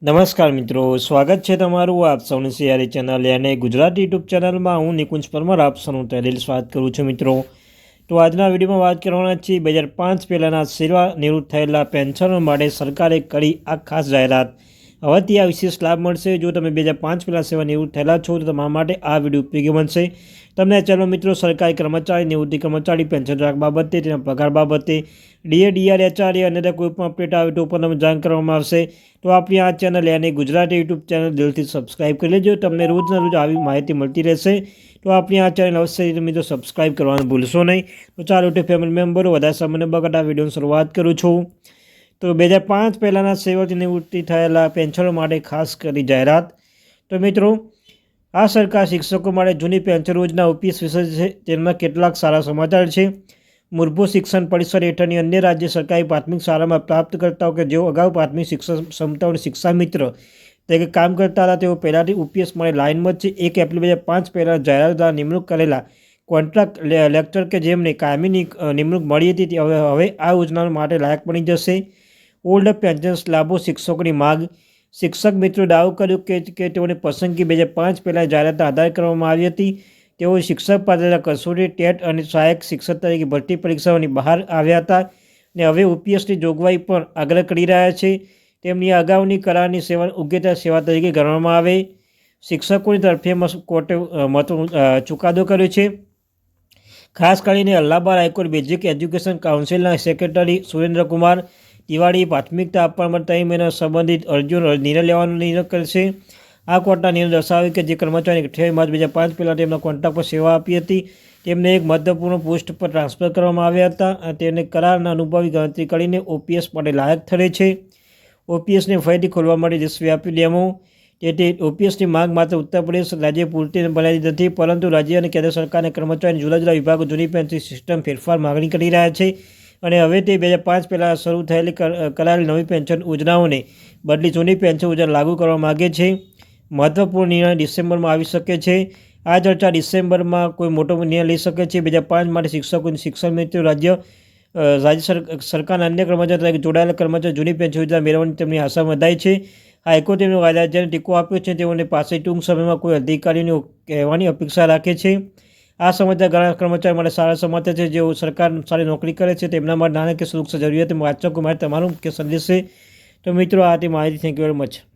નમસ્કાર મિત્રો, સ્વાગત છે તમારું આપ સૌની સિયારી ચેનલ અને ગુજરાતી યુટ્યુબ ચેનલમાં. હું નિકુંજ પરમાર આપ સૌનું તહેદિલ સ્વાગત કરું છું મિત્રો. તો આજના વિડીયોમાં વાત કરવાના છીએ 2005 પહેલાંના સેવા નિવૃત્ત થયેલા પેન્શનરો માટે સરકારે કરી આ ખાસ જાહેરાત. હવેથી આ વિશેષ લાભ મળશે. જો તમે 2005 પહેલાં સેવા નિવૃત્ત થયેલા છો તો તમારા માટે આ વિડીયો ઉપયોગી બનશે. તમને ચાલો મિત્રો, સરકારી કર્મચારી, નિવૃત્તિ કર્મચારી પેન્શન રાખ બાબતે, તેના પગાર બાબતે, ડીએ, ડીઆર, એચઆરએ અને કોઈ પણ અપડેટ આવે તો પણ તમને જાણ કરવામાં આવશે. તો આપણી આ ચેનલ અને ગુજરાતી યુટ્યુબ ચેનલ દિલથી સબસ્ક્રાઈબ કરી લેજો. તમને રોજના રોજ આવી માહિતી મળતી રહેશે. તો આપણી આ ચેનલ અવશ્ય મિત્રો સબસ્ક્રાઈબ કરવાનું ભૂલશો નહીં. તો ચાલો તો ફેમિલી મેમ્બરો વધારે સમયને બગાડ આ વિડીયોની શરૂઆત કરું છું. તો 2005 પહેલાંના સેવાથી નિવૃત્તિ થયેલા પેન્શનરો માટે ખાસ કરી જાહેરાત. તો મિત્રો, આ સરકાર શિક્ષકો માટે જૂની પેન્શન યોજના ઓપીએસ વિશે છે. તેમાં કેટલાક સારા સમાચાર છે. મૂળભૂત શિક્ષણ પરિષદ હેઠળની અન્ય રાજ્ય સરકારી પ્રાથમિક શાળામાં પ્રાપ્તકર્તાઓ કે જેઓ અગાઉ પ્રાથમિક શિક્ષણ ક્ષમતાઓની શિક્ષા મિત્ર તરીકે કામ કરતા હતા, તેઓ પહેલાંથી ઓપીએસ માટે લાઇનમાં છે. 1 એપ્રિલ 2005 પહેલાં જાહેરાત દ્વારા નિમણૂક કરેલા કોન્ટ્રાક્ટ લેક્ચર કે જેમને કાયમી નિમણૂક મળી હતી તે હવે આ યોજના માટે લાયક બની જશે. ઓલ્ડ પેન્શન લાભો શિક્ષકોની માગ. શિક્ષક મિત્રો દાવો કર્યો કે તેઓની પસંદગી 2005 પહેલાં જાહેરાતના આધારે કરવામાં આવી હતી. તેઓ શિક્ષક પાસેના કસોટી, ટેટ અને સહાયક શિક્ષક તરીકે ભરતી પરીક્ષાઓની બહાર આવ્યા હતા અને હવે ઓપીએસની જોગવાઈ પણ આગ્રહ કરી રહ્યા છે. તેમની અગાઉની કરારની સેવા યોગ્યતા સેવા તરીકે ગણવામાં આવે. શિક્ષકોની તરફે કોર્ટે ચુકાદો કર્યો છે. ખાસ કરીને અલ્હાબાદ હાઈકોર્ટ બેઝિક એજ્યુકેશન કાઉન્સિલના સેક્રેટરી સુરેન્દ્રકુમાર તિવારીએ પ્રાથમિકતા આપવા માટે 3 મહિના સંબંધિત અરજીઓનો નિર્ણય લેવાનો નિર્ણય કરશે. આ કોર્ટના નિર્ણય દર્શાવે કે જે કર્મચારી 28 માર્ચ 2005 પહેલાં તેમના કોન્ટ્રાક્ટ પર સેવા આપી હતી તેમને એક મહત્વપૂર્ણ પોસ્ટ પર ટ્રાન્સફર કરવામાં આવ્યા હતા અને તેને કરારના અનુભવી ગણતરી કરીને ઓપીએસ માટે લાયક ઠરે છે. ઓપીએસને ફરીથી ખોલવા માટે દેશવ્યાપી ડેમો. તેથી ઓપીએસની માંગ માત્ર ઉત્તર પ્રદેશ રાજ્ય પૂરતી બનાવી નથી, પરંતુ રાજ્ય અને કેન્દ્ર સરકારના કર્મચારીની જુદા જુદા વિભાગો જૂની પેન્શન સિસ્ટમ ફેરફાર માગણી કરી રહ્યા છે અને હવે તે 2005 પહેલાં શરૂ થયેલી કરાયેલી નવી પેન્શન યોજનાઓને બદલી જૂની પેન્શન યોજના લાગુ કરવા માગે છે. મહત્વપૂર્ણ નિર્ણય ડિસેમ્બરમાં આવી શકે છે. આ ચર્ચા ડિસેમ્બરમાં કોઈ મોટો નિર્ણય લઈ શકે છે. 2005 માટે શિક્ષકોની શિક્ષણ મિત્રો રાજ્ય સરકારના અન્ય કર્મચારીઓ તરીકે જોડાયેલા કર્મચારીઓ જૂની પેન્શન યોજના મેળવવાની તેમની આશા વધારી છે. હાઈકોર્ટે તેમનો વાયદાને ટેકો આપ્યો છે. તેઓને પાસે ટૂંક સમયમાં કોઈ અધિકારીઓની કહેવાની અપેક્ષા રાખે છે. આ સમાચાર ઘણા કર્મચારીઓ માટે સારા સમાચાર છે જેઓ સરકાર સાથે નોકરી કરે છે. તેમના માટે નાણાકીય સુરક્ષા જરૂરિયાત વાચકો માટે તમારો મુખ્ય સંદેશ છે. તો મિત્રો, આ તે માહિતી. Thank you very much.